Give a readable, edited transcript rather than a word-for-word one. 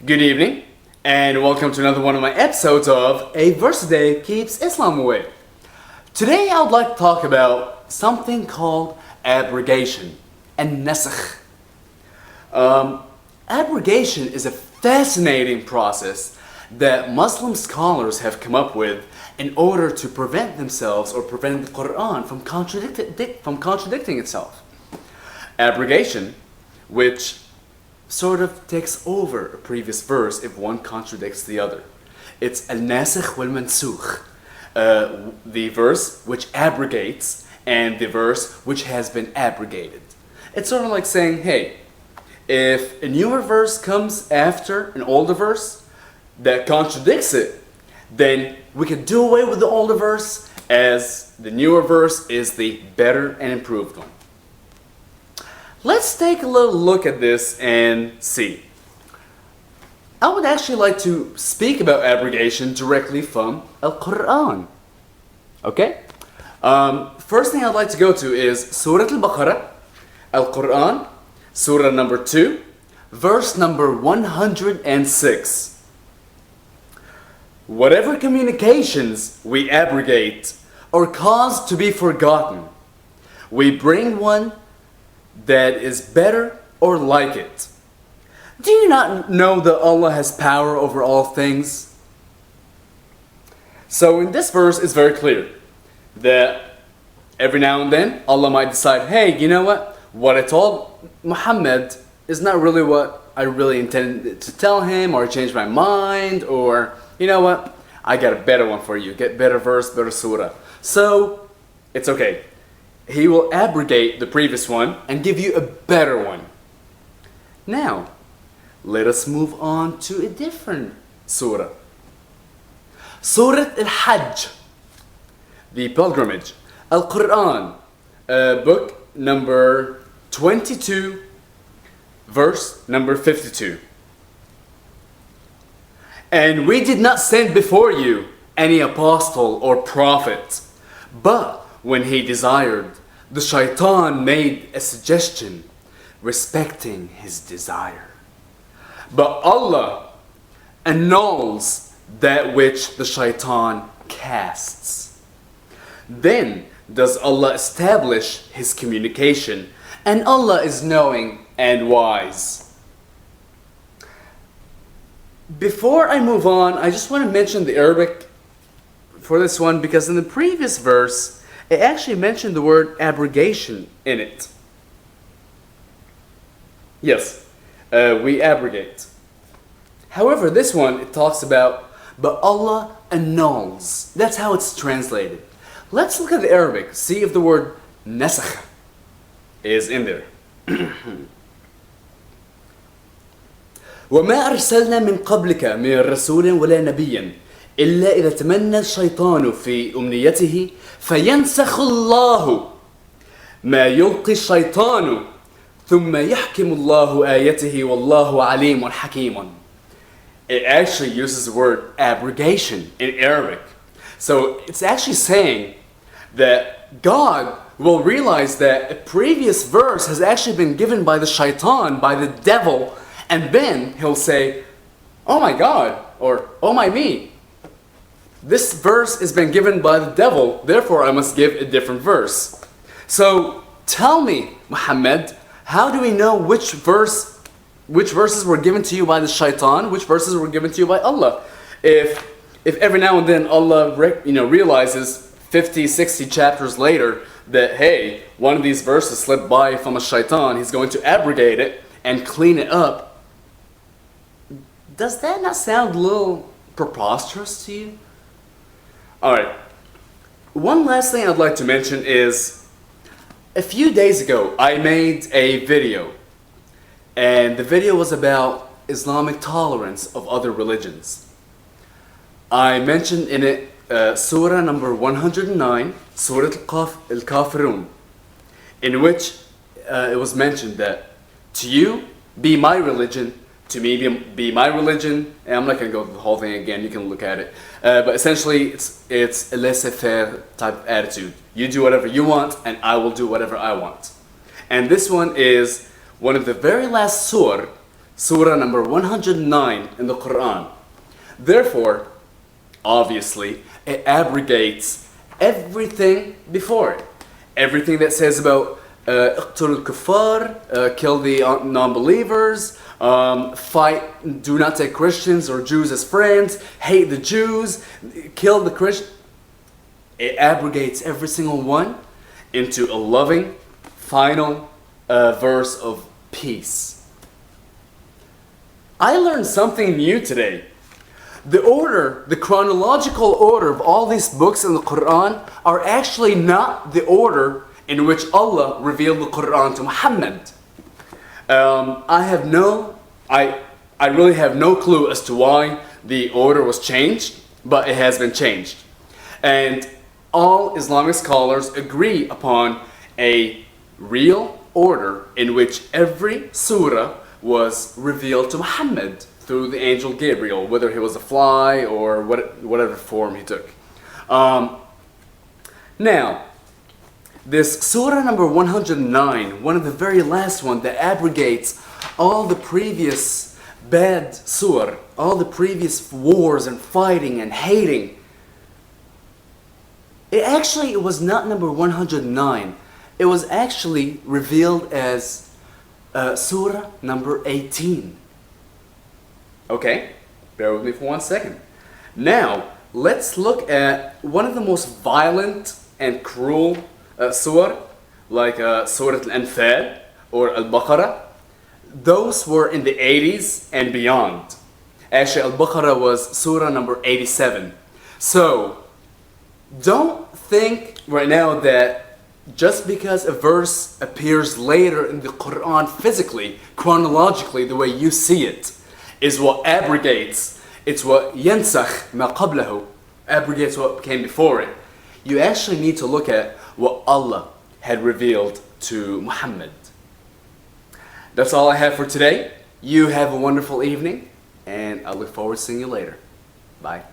Good evening, and welcome to another one of my episodes of A Verse a Day Keeps Islam Away. Today I would like to talk about something called abrogation and nasakh. Abrogation is a fascinating process that Muslim scholars have come up with in order to prevent themselves or prevent the Qur'an from contradicting itself. Abrogation, which sort of takes over a previous verse if one contradicts the other. It's al-nasikh wal-mansukh, the verse which abrogates and the verse which has been abrogated. It's sort of like saying, hey, if a newer verse comes after an older verse that contradicts it, then we could do away with the older verse as the newer verse is the better and improved one. Let's take a little look at this and see. I would actually like to speak about abrogation directly from Al-Qur'an. Okay? First thing I'd like to go to is Surah Al-Baqarah, Al-Qur'an, Surah number 2, verse number 106. Whatever communications we abrogate or cause to be forgotten, we bring one that is better or like it. Do you not know that Allah has power over all things? So in this verse it's very clear that every now and then Allah might decide, hey, you know what I told Muhammad is not really what I really intended to tell him, or I changed my mind, or you know what, I got a better one for you, get better verse, better surah. So it's okay. He will abrogate the previous one and give you a better one. Now, let us move on to a different surah. Surah Al-Hajj, the pilgrimage. Al-Qur'an, book number 22, verse number 52. And we did not send before you any apostle or prophet, but when he desired, the shaitan made a suggestion respecting his desire. But Allah annuls that which the shaitan casts. Then does Allah establish his communication, and Allah is knowing and wise. Before I move on, I just want to mention the Arabic for this one, because in the previous verse it actually mentioned the word abrogation in it. Yes, we abrogate. However, this one, it talks about, but Allah annuls. That's how it's translated. Let's look at the Arabic, see if the word nasakh is in there. وَمَا أَرْسَلْنَا مِنْ قَبْلِكَ مِنْ رَسُولٍ وَلَا نَبِيٍّ إلا إذا تمنى الشيطان في أمنيته فينسخ الله ما يلقي الشيطان ثم يحكم الله آيته والله عليم حكيم. It actually uses the word abrogation in Arabic. So it's actually saying that God will realize that a previous verse has actually been given by the shaitan, by the devil, and then he'll say, oh my God, or oh my me. This verse has been given by the devil, therefore I must give a different verse. So tell me, Muhammad, how do we know which verses were given to you by the shaitan, which verses were given to you by Allah? If every now and then Allah realizes 50, 60 chapters later that, hey, one of these verses slipped by from a shaitan, he's going to abrogate it and clean it up. Does that not sound a little preposterous to you? Alright, one last thing I'd like to mention is, a few days ago I made a video, and the video was about Islamic tolerance of other religions. I mentioned in it Surah number 109, Surah Al-Kafirun, in which it was mentioned that to you be my religion, to me be my religion, and I'm not going to go through the whole thing again, you can look at it. But essentially it's a laissez-faire type of attitude. You do whatever you want and I will do whatever I want. And this one is one of the very last surah Surah number 109 in the Qur'an. Therefore, obviously, it abrogates everything before it. Everything that says about اقتلوا الكفار, kill the non-believers, fight, do not take Christians or Jews as friends, hate the Jews, kill the Christians. It abrogates every single one into a loving, final verse of peace. I learned something new today. The chronological order of all these books in the Quran are actually not the order in which Allah revealed the Quran to Muhammad. I really have no clue as to why the order was changed, but it has been changed. And all Islamic scholars agree upon a real order in which every surah was revealed to Muhammad through the angel Gabriel, whether he was a fly or whatever form he took. Now, this surah number 109, one of the very last one that abrogates all the previous bad surah, all the previous wars and fighting and hating. It was not number 109. It was actually revealed as surah number 18. Okay, bear with me for 1 second. Now, let's look at one of the most violent and cruel surah, like Surah Al-Anfal or Al-Baqarah. Those were in the 80s and beyond. Actually, Al-Baqarah was surah number 87. So, don't think right now that just because a verse appears later in the Quran physically, chronologically, the way you see it, is what abrogates. It's what yansakh ma qablahu, abrogates what came before it. You actually need to look at what Allah had revealed to Muhammad. That's all I have for today. You have a wonderful evening, and I look forward to seeing you later. Bye.